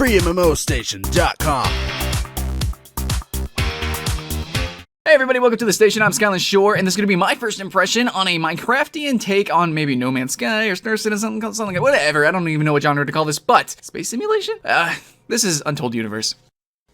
FreeMMOStation.com. Hey everybody, welcome to the station. I'm Skyland Shore, and this is going to be my first impression on a Minecraftian take on maybe No Man's Sky or Star Citizen, something like that. Whatever, I don't even know what genre to call this, but space simulation? This is Untold Universe.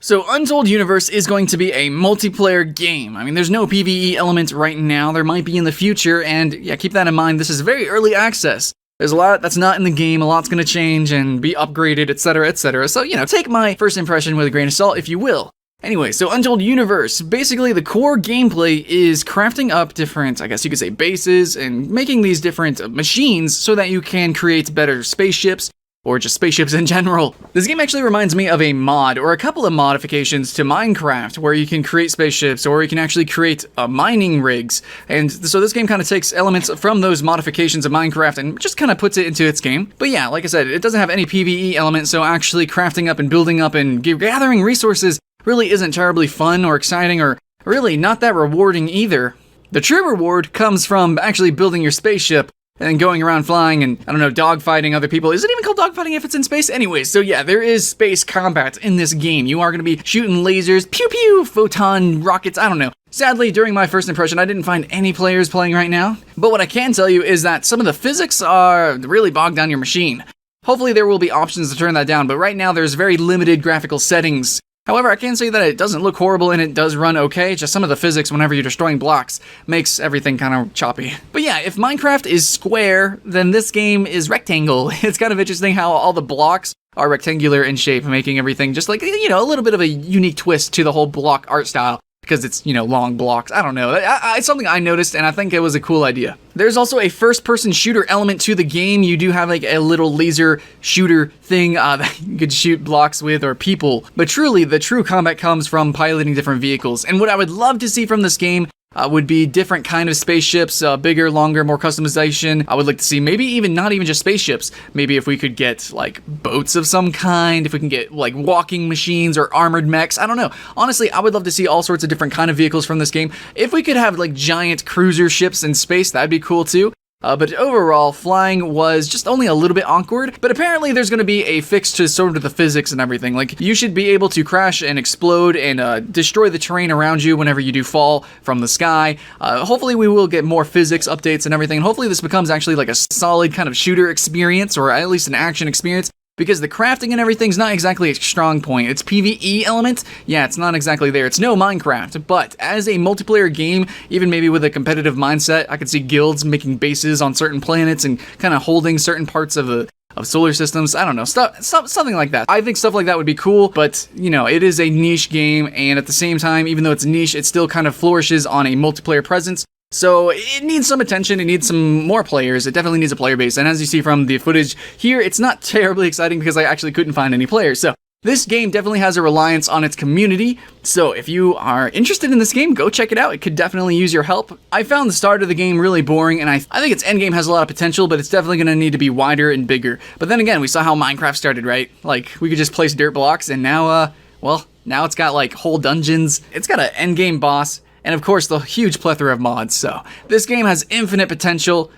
So Untold Universe is going to be a multiplayer game. I mean, there's no PvE element right now. There might be in the future, and yeah, keep that in mind. This is very early access. There's a lot that's not in the game, a lot's going to change and be upgraded, etc., etc. So, take my first impression with a grain of salt, if you will. Anyway, so Untold Universe, basically the core gameplay is crafting up different, I guess you could say, bases and making these different machines so that you can create better spaceships, or just spaceships in general. This game actually reminds me of a mod, or a couple of modifications to Minecraft, where you can create spaceships, or you can actually create mining rigs. And so this game kind of takes elements from those modifications of Minecraft and just kind of puts it into its game. But yeah, like I said, it doesn't have any PvE element, so actually crafting up and building up and gathering resources really isn't terribly fun or exciting, or really not that rewarding either. The true reward comes from actually building your spaceship and going around flying and, I don't know, dogfighting other people. Is it even called dogfighting if it's in space? Anyways, so yeah, there is space combat in this game. You are going to be shooting lasers, pew pew, photon rockets, I don't know. Sadly, during my first impression, I didn't find any players playing right now. But what I can tell you is that some of the physics are really bogged down your machine. Hopefully there will be options to turn that down, but right now there's very limited graphical settings. However, I can say that it doesn't look horrible and it does run okay, just some of the physics whenever you're destroying blocks makes everything kind of choppy. But yeah, if Minecraft is square, then this game is rectangle. It's kind of interesting how all the blocks are rectangular in shape, making everything just like, a little bit of a unique twist to the whole block art style. Because it's, long blocks. I don't know. It's something I noticed, and I think it was a cool idea. There's also a first-person shooter element to the game. You do have, a little laser shooter thing that you could shoot blocks with, or people. But truly, the true combat comes from piloting different vehicles. And what I would love to see from this game would be different kind of spaceships, bigger, longer, more customization. I would like to see maybe not even just spaceships. Maybe if we could get, boats of some kind, if we can get, walking machines or armored mechs, I don't know. Honestly, I would love to see all sorts of different kind of vehicles from this game. If we could have, giant cruiser ships in space, that'd be cool too. But overall, flying was just only a little bit awkward, but apparently there's going to be a fix to sort of the physics and everything. You should be able to crash and explode and destroy the terrain around you whenever you do fall from the sky. Hopefully we will get more physics updates and everything, and hopefully this becomes actually a solid kind of shooter experience, or at least an action experience. Because the crafting and everything's not exactly a strong point. Its PvE element, yeah, it's not exactly there. It's no Minecraft, but as a multiplayer game, even maybe with a competitive mindset, I could see guilds making bases on certain planets and kind of holding certain parts of solar systems. I don't know, something like that. I think stuff like that would be cool, but, it is a niche game, and at the same time, even though it's niche, it still kind of flourishes on a multiplayer presence. So it needs some attention, it needs some more players, it definitely needs a player base, and as you see from the footage here, it's not terribly exciting because I actually couldn't find any players. So this game definitely has a reliance on its community, so if you are interested in this game, go check it out. It could definitely use your help. I found the start of the game really boring, and I think its endgame has a lot of potential, but it's definitely going to need to be wider and bigger. But then again, we saw how Minecraft started, right? We could just place dirt blocks, and now, now it's got whole dungeons. It's got an endgame boss, and of course the huge plethora of mods, so this game has infinite potential.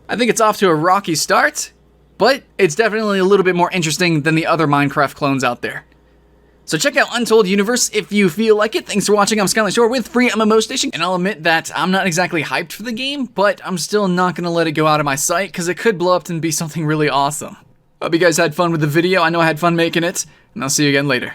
I think it's off to a rocky start, but it's definitely a little bit more interesting than the other Minecraft clones out there. So check out Untold Universe if you feel like it. Thanks for watching. I'm Skyland Shore with FreeMMOStation, and I'll admit that I'm not exactly hyped for the game, but I'm still not going to let it go out of my sight, because it could blow up and be something really awesome. Hope you guys had fun with the video. I know I had fun making it, and I'll see you again later.